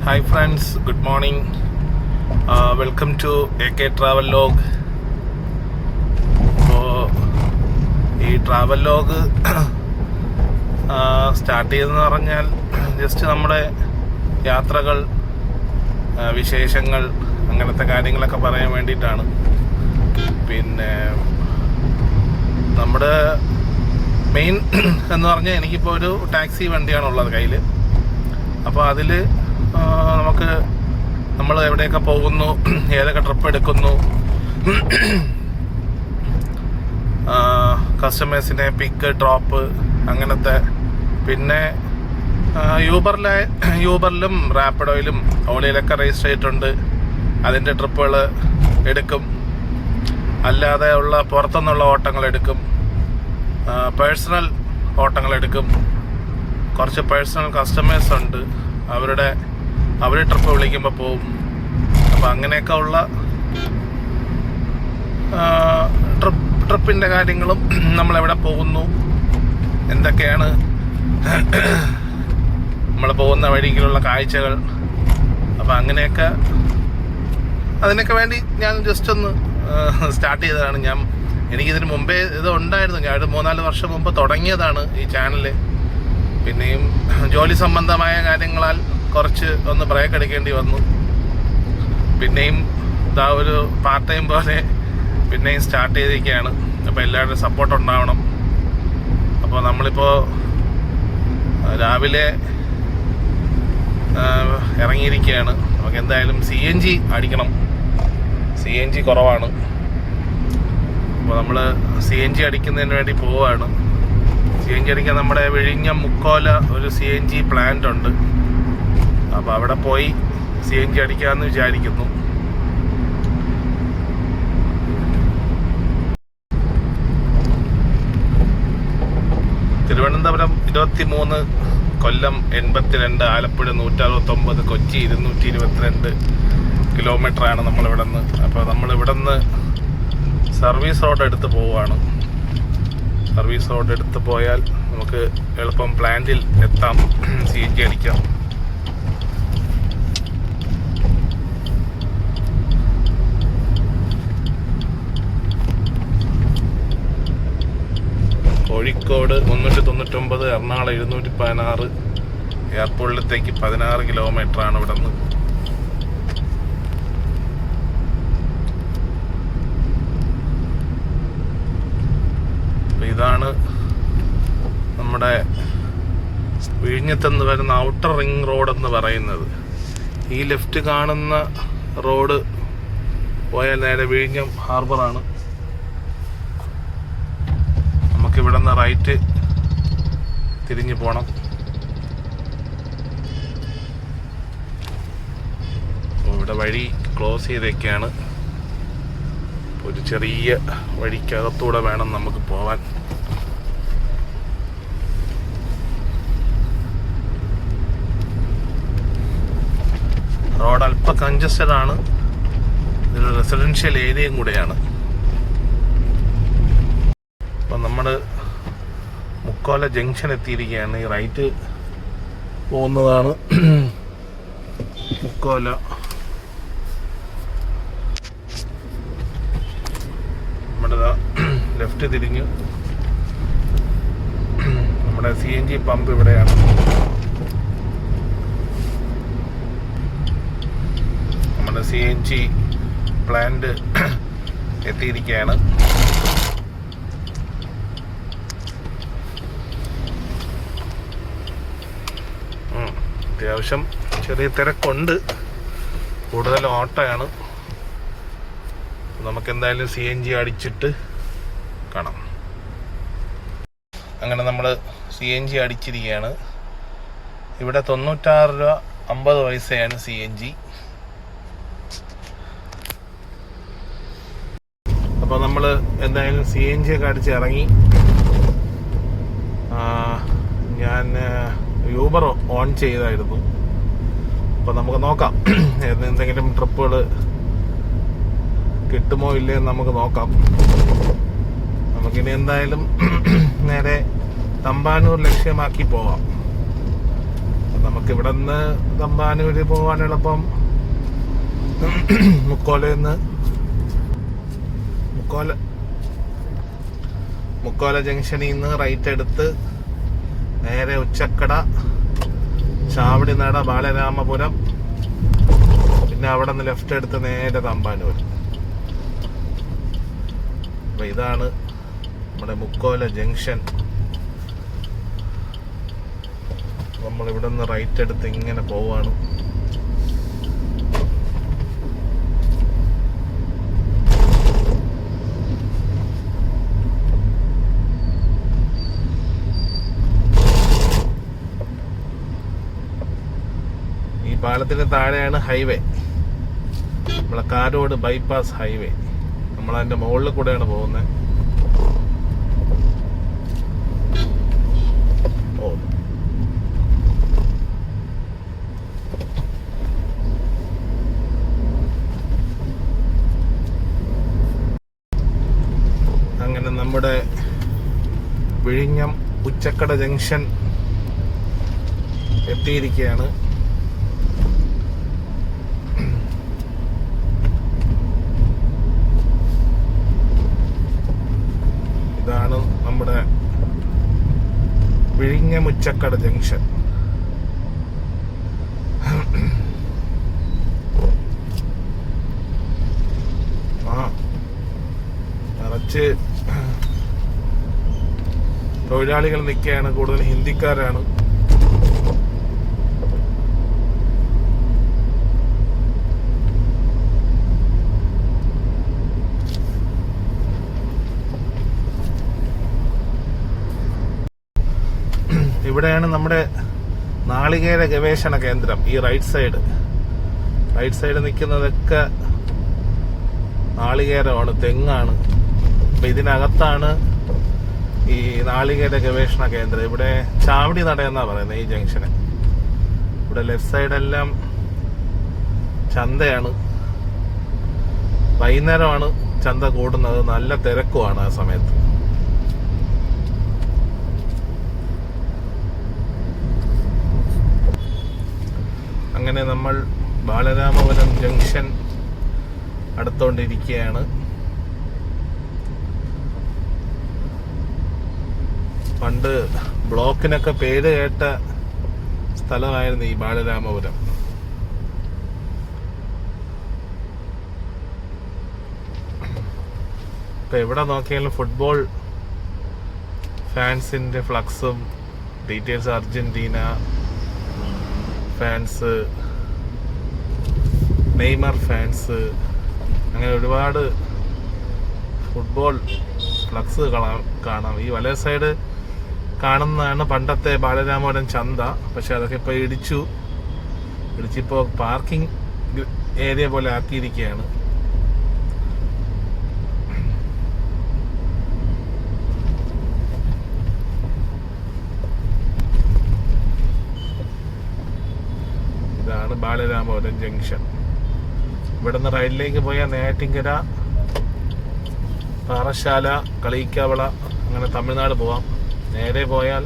Hi friends, good morning. Welcome to AK Travel Log. അപ്പോൾ ഈ travel log start ചെയ്തെന്ന് പറഞ്ഞാൽ ജസ്റ്റ് നമ്മുടെ യാത്രകൾ, വിശേഷങ്ങൾ, അങ്ങനത്തെ കാര്യങ്ങളൊക്കെ പറയാൻ വേണ്ടിയിട്ടാണ്. പിന്നെ നമ്മുടെ മെയിൻ എന്ന് പറഞ്ഞാൽ എനിക്കിപ്പോൾ ഒരു ടാക്സി വണ്ടിയാണുള്ളത് കയ്യിൽ. അപ്പോൾ അതിൽ നമുക്ക് നമ്മൾ എവിടെയൊക്കെ പോകുന്നു, ഏതൊക്കെ ട്രിപ്പ് എടുക്കുന്നു, കസ്റ്റമേഴ്സിനെ പിക്ക് ഡ്രോപ്പ് അങ്ങനത്തെ, പിന്നെ യൂബറിലും റാപ്പിഡോയിലും ഓളിയിലൊക്കെ രജിസ്റ്റർ ചെയ്തിട്ടുണ്ട്. അതിൻ്റെ ട്രിപ്പുകൾ എടുക്കും. അല്ലാതെ ഉള്ള പുറത്തുനിന്നുള്ള ഓട്ടങ്ങൾ എടുക്കും. പേഴ്സണൽ ഓട്ടങ്ങൾ എടുക്കും. കുറച്ച് പേഴ്സണൽ കസ്റ്റമേഴ്സ് ഉണ്ട്, അവർ ട്രിപ്പ് വിളിക്കുമ്പോൾ പോവും. അപ്പോൾ അങ്ങനെയൊക്കെ ഉള്ള ട്രിപ്പിൻ്റെ കാര്യങ്ങളും, നമ്മളെവിടെ പോകുന്നു, എന്തൊക്കെയാണ് നമ്മൾ പോകുന്ന വഴിക്കുള്ള കാഴ്ചകൾ, അപ്പോൾ അങ്ങനെയൊക്കെ അതിനൊക്കെ വേണ്ടി ഞാൻ ജസ്റ്റ് ഒന്ന് സ്റ്റാർട്ട് ചെയ്തതാണ്. എനിക്കിതിന് മുമ്പേ ഇത് ഉണ്ടായിരുന്നു. ഞാൻ ഒരു 3-4 വർഷം മുമ്പ് തുടങ്ങിയതാണ് ഈ ചാനൽ. പിന്നെയും ജോലി സംബന്ധമായ കാര്യങ്ങളാൽ കുറച്ച് ഒന്ന് ബ്രേക്ക് എടുക്കേണ്ടി വന്നു. പിന്നെയും ഇതാ ഒരു പാർട്ട് ടൈം പോലെ പിന്നെയും സ്റ്റാർട്ട് ചെയ്തിരിക്കുകയാണ്. അപ്പോൾ എല്ലാവരുടെയും സപ്പോർട്ട് ഉണ്ടാവണം. അപ്പോൾ നമ്മളിപ്പോൾ രാവിലെ ഇറങ്ങിയിരിക്കുകയാണ്. നമുക്ക് എന്തായാലും CNG അടിക്കണം. CNG കുറവാണ്. അപ്പോൾ നമ്മൾ CNG അടിക്കുന്നതിന് വേണ്ടി പോവുകയാണ്. CNG അടിക്കാൻ നമ്മുടെ വിഴിഞ്ഞം മുക്കോല ഒരു CNG പ്ലാന്റ് ഉണ്ട്. അപ്പോൾ അവിടെ പോയി CNG അടിക്കാമെന്ന് വിചാരിക്കുന്നു. തിരുവനന്തപുരം 23, കൊല്ലം 82, ആലപ്പുഴ 169, കൊച്ചി 222 കിലോമീറ്ററാണ് നമ്മളിവിടെ നിന്ന്. അപ്പോൾ നമ്മളിവിടെ നിന്ന് സർവീസ് റോഡ് എടുത്ത് പോവുകയാണ്. സർവീസ് റോഡ് എടുത്ത് പോയാൽ നമുക്ക് എളുപ്പം പ്ലാന്റിൽ എത്താം, CNG അടിക്കാം. കോഴിക്കോട് 399, എറണാകുളം 216, എയർപോർട്ടിലത്തേക്ക് 16 കിലോമീറ്ററാണ് ഇവിടെ നിന്ന്. അപ്പം ഇതാണ് നമ്മുടെ വിഴിഞ്ഞത്തെന്ന് വരുന്ന ഔട്ടർ റിംഗ് റോഡ് എന്ന് പറയുന്നത്. ഈ ലെഫ്റ്റ് കാണുന്ന റോഡ് പോയാൽ നേരെ വിഴിഞ്ഞം ഹാർബറാണ്. ഇവിടെ നിന്ന് റൈറ്റ് തിരിഞ്ഞു പോകണം. ഇവിടെ വഴി ക്ലോസ് ചെയ്തൊക്കെയാണ്. ഒരു ചെറിയ വഴിക്കകത്തൂടെ വേണം നമുക്ക് പോവാൻ. റോഡ് അല്പം കൺജസ്റ്റഡ് ആണ്. ഇതൊരു റെസിഡൻഷ്യൽ ഏരിയയും കൂടെയാണ്. അപ്പം നമ്മൾ മുക്കോല ജംഗ്ഷൻ എത്തിയിരിക്കുകയാണ്. ഈ റൈറ്റ് പോകുന്നതാണ് മുക്കോല. നമ്മുടെ ലെഫ്റ്റ് തിരിഞ്ഞ് നമ്മുടെ CNG പമ്പ് ഇവിടെയാണ്. നമ്മുടെ CNG പ്ലാന്റ് എത്തിയിരിക്കുകയാണ്. അത്യാവശ്യം ചെറിയ തിരക്കുണ്ട്, കൂടുതൽ ഓട്ടോയാണ്. നമുക്കെന്തായാലും CNG അടിച്ചിട്ട് കാണാം. അങ്ങനെ നമ്മൾ CNG അടിച്ചിരിക്കുകയാണ്. ഇവിടെ 96 രൂപ 50 പൈസയാണ് CNG. അപ്പോൾ നമ്മൾ എന്തായാലും CNG ഒക്കെ അടിച്ച് ഇറങ്ങി. ഞാൻ യൂബർ ഓൺ ചെയ്തായിരുന്നു. അപ്പോൾ നമുക്ക് നോക്കാം എന്തെങ്കിലും ട്രിപ്പുകൾ കിട്ടുമോ ഇല്ലയെന്ന് നമുക്ക് നോക്കാം. നമുക്കിനി എന്തായാലും നേരെ തമ്പാനൂർ ലക്ഷ്യമാക്കി പോവാം. നമുക്കിവിടെ നിന്ന് തമ്പാനൂര് പോകാൻ എളുപ്പം മുക്കോല ജംഗ്ഷനിൽ നിന്ന് റൈറ്റ് എടുത്ത് നേരെ ഉച്ചക്കട, ചാവടിനട, ബാലരാമപുരം, പിന്നെ അവിടെ നിന്ന് ലെഫ്റ്റ് എടുത്ത് നേരെ തമ്പാനൂർ. അപ്പൊ ഇതാണ് നമ്മുടെ മുക്കോല ജംഗ്ഷൻ. നമ്മൾ ഇവിടെ നിന്ന് റൈറ്റ് എടുത്ത് ഇങ്ങനെ പോവാണ്. ഈ പാലത്തിന് താഴെയാണ് ഹൈവേ, നമ്മളെ കാരോട് ബൈപ്പാസ് ഹൈവേ. നമ്മളതിന്റെ മുകളിൽ കൂടെയാണ് പോകുന്നത്. അങ്ങനെ നമ്മുടെ വിഴിഞ്ഞം ഉച്ചക്കട ജംഗ്ഷൻ എത്തിയിരിക്കുകയാണ്. ഇതാണ് നമ്മുടെ വിഴിഞ്ഞം ഉച്ചക്കട ജംഗ്ഷൻ. നിറച്ച് തൊഴിലാളികൾ നിൽക്കുകയാണ്, കൂടുതൽ ഹിന്ദിക്കാരാണ്. ഇവിടെയാണ് നമ്മുടെ നാളികേര ഗവേഷണ കേന്ദ്രം. ഈ റൈറ്റ് സൈഡ് നിൽക്കുന്നതൊക്കെ നാളികേരമാണ്, തെങ്ങാണ്. അപ്പൊ ഇതിനകത്താണ് ഈ നാളികേര ഗവേഷണ കേന്ദ്രം. ഇവിടെ ചാവടി നടയെന്നാ പറയുന്നത് ഈ ജംഗ്ഷന്. ഇവിടെ ലെഫ്റ്റ് സൈഡെല്ലാം ചന്തയാണ്. വൈകുന്നേരമാണ് ചന്ത കൂടുന്നത്, നല്ല തിരക്കുമാണ് ആ സമയത്ത്. അങ്ങനെ നമ്മൾ ബാലരാമപുരം ജംഗ്ഷൻ അടുത്തോണ്ടിരിക്കുകയാണ്. പണ്ട് ബ്ലോക്കിനൊക്കെ പേര് കേട്ട സ്ഥലമായിരുന്നു ഈ ബാലരാമപുരം. ഇപ്പൊ എവിടെ നോക്കിയാലും ഫുട്ബോൾ ഫാൻസിന്റെ ഫ്ലക്സും details, Argentina fans, Neymar fans, അങ്ങനെ ഒരുപാട് ഫുട്ബോൾ ഫ്ലക്സ് കാണാം. ഈ വലയ സൈഡ് കാണുന്നതാണ് പണ്ടത്തെ ബാലരാമപുരം ചന്ത. പക്ഷെ അതൊക്കെ ഇപ്പോൾ ഇടിച്ചിപ്പോൾ പാർക്കിംഗ് ഏരിയ പോലെ ആക്കിയിരിക്കുകയാണ്. ഇതാണ് ബാലരാമപുരം ജംഗ്ഷൻ. ഇവിടെ നിന്ന് റൈഡിലേക്ക് പോയാൽ നെയ്യാറ്റിൻകര, പാറശാല, കളിയിക്കാവള, അങ്ങനെ തമിഴ്നാട് പോവാം. നേരെ പോയാൽ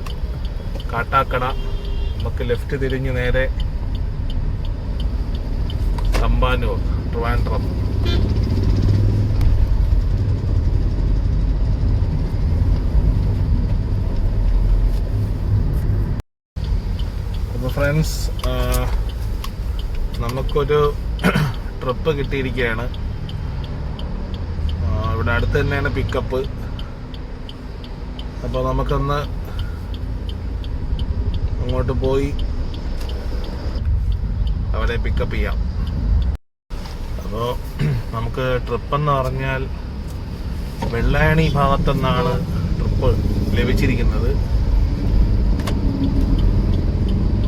കാട്ടാക്കട, നമുക്ക് ലെഫ്റ്റ് തിരിഞ്ഞ് നേരെ തമ്പാനൂർ, ട്രിവാൻഡ്രം. അപ്പോൾ ഫ്രണ്ട്സ്, നമുക്കൊരു ട്രിപ്പ് കിട്ടിയിരിക്കുകയാണ്. ഇവിടെ അടുത്ത് തന്നെയാണ് പിക്കപ്പ്. അപ്പോൾ നമുക്കൊന്ന് അങ്ങോട്ട് പോയി അവരെ പിക്കപ്പ് ചെയ്യാം. അപ്പോൾ നമുക്ക് ട്രിപ്പെന്ന് പറഞ്ഞാൽ വെള്ളായണി ഭാഗത്തുനിന്നാണ് ട്രിപ്പ് ലഭിച്ചിരിക്കുന്നത്.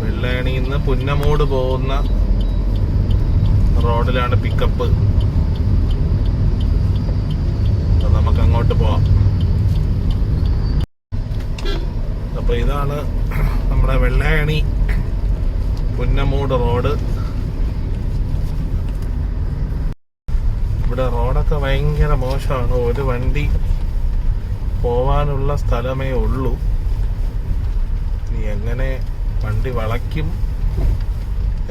വെള്ളായണിയിൽ നിന്ന് പുന്നമൂട് പോകുന്ന റോഡിലാണ് പിക്കപ്പ്. നമുക്ക് അങ്ങോട്ട് പോവാം. അപ്പൊ ഇതാണ് നമ്മുടെ വെള്ളായണി പുന്നമൂട് റോഡ്. ഇവിടെ റോഡൊക്കെ ഭയങ്കര മോശമാണ്. ഒരു വണ്ടി പോവാനുള്ള സ്ഥലമേ ഉള്ളൂ. ഇനി എങ്ങനെ വണ്ടി വളയ്ക്കും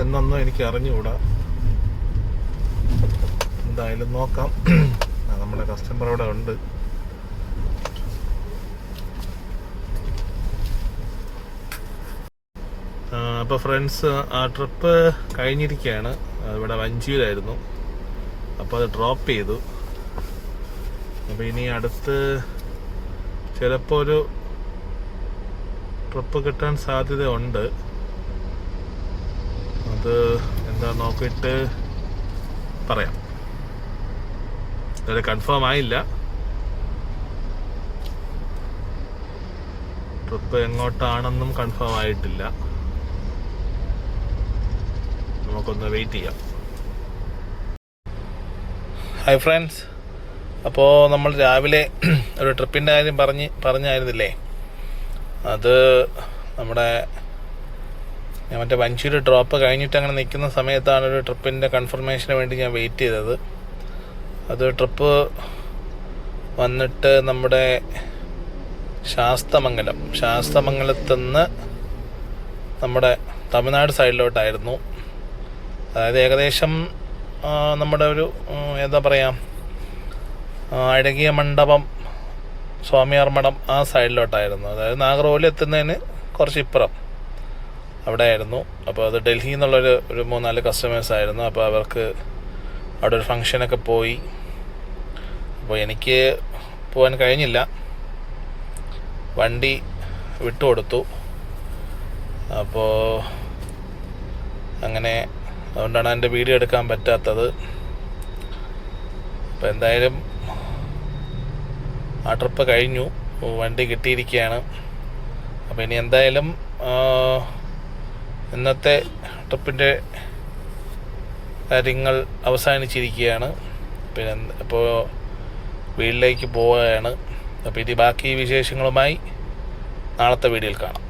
എന്നൊന്നും എനിക്ക് അറിഞ്ഞുകൂടാ. എന്തായാലും നോക്കാം. നമ്മുടെ കസ്റ്റമർ ഇവിടെ ഉണ്ട്. അപ്പോൾ ഫ്രണ്ട്സ്, ആ ട്രിപ്പ് കഴിഞ്ഞിരിക്കുകയാണ്. ഇവിടെ വഞ്ചിയിലായിരുന്നു. അപ്പോൾ അത് ഡ്രോപ്പ് ചെയ്തു. അപ്പോൾ ഇനി അടുത്ത് ചിലപ്പോൾ ഒരു ട്രിപ്പ് കിട്ടാൻ സാധ്യത ഉണ്ട്. അത് എന്താ നോക്കിയിട്ട് പറയാം. ഇതുവരെ കൺഫേം ആയില്ല. ട്രിപ്പ് എങ്ങോട്ടാണെന്നും കൺഫേം ആയിട്ടില്ല. നമുക്കൊന്ന് വെയിറ്റ് ചെയ്യാം. ഹായ് ഫ്രണ്ട്സ്, അപ്പോൾ നമ്മൾ രാവിലെ ഒരു ട്രിപ്പിൻ്റെ കാര്യം പറഞ്ഞായിരുന്നില്ലേ? അത് നമ്മുടെ മറ്റേ വഞ്ചിയുടെ ഡ്രോപ്പ് കഴിഞ്ഞിട്ട് അങ്ങനെ നിൽക്കുന്ന സമയത്താണ് ഒരു ട്രിപ്പിൻ്റെ കൺഫർമേഷന് വേണ്ടി ഞാൻ വെയിറ്റ് ചെയ്തത്. അത് ട്രിപ്പ് വന്നിട്ട് നമ്മുടെ ശാസ്തമംഗലത്തുനിന്ന് നമ്മുടെ തമിഴ്നാട് സൈഡിലോട്ടായിരുന്നു. അതായത് ഏകദേശം നമ്മുടെ ഒരു എന്താ പറയുക, അഴകിയ മണ്ഡപം, സ്വാമിയാർ മഠം ആ സൈഡിലോട്ടായിരുന്നു. അതായത് നാഗർകോവിൽ എത്തുന്നതിന് കുറച്ച് ഇപ്പുറം അവിടെ ആയിരുന്നു. അപ്പോൾ അത് ഡൽഹിയിൽ നിന്നുള്ളൊരു 3-4 കസ്റ്റമേഴ്സ് ആയിരുന്നു. അപ്പോൾ അവർക്ക് അവിടെ ഒരു ഫങ്ഷനൊക്കെ പോയി. അപ്പോൾ എനിക്ക് പോകാൻ കഴിഞ്ഞില്ല, വണ്ടി വിട്ടുകൊടുത്തു. അപ്പോൾ അങ്ങനെ അതുകൊണ്ടാണ് എൻ്റെ വീഡിയോ എടുക്കാൻ പറ്റാത്തത്. അപ്പോൾ എന്തായാലും ആ ട്രിപ്പ് കഴിഞ്ഞു, വണ്ടി കിട്ടിയിരിക്കുകയാണ്. അപ്പോൾ ഇനി എന്തായാലും ഇന്നത്തെ ട്രിപ്പിൻ്റെ കാര്യങ്ങൾ അവസാനിച്ചിരിക്കുകയാണ്. പിന്നെ അപ്പോൾ വീട്ടിലേക്ക് പോവുകയാണ്. അപ്പോൾ ഇനി ബാക്കി വിശേഷങ്ങളുമായി നാളത്തെ വീഡിയോയിൽ കാണാം.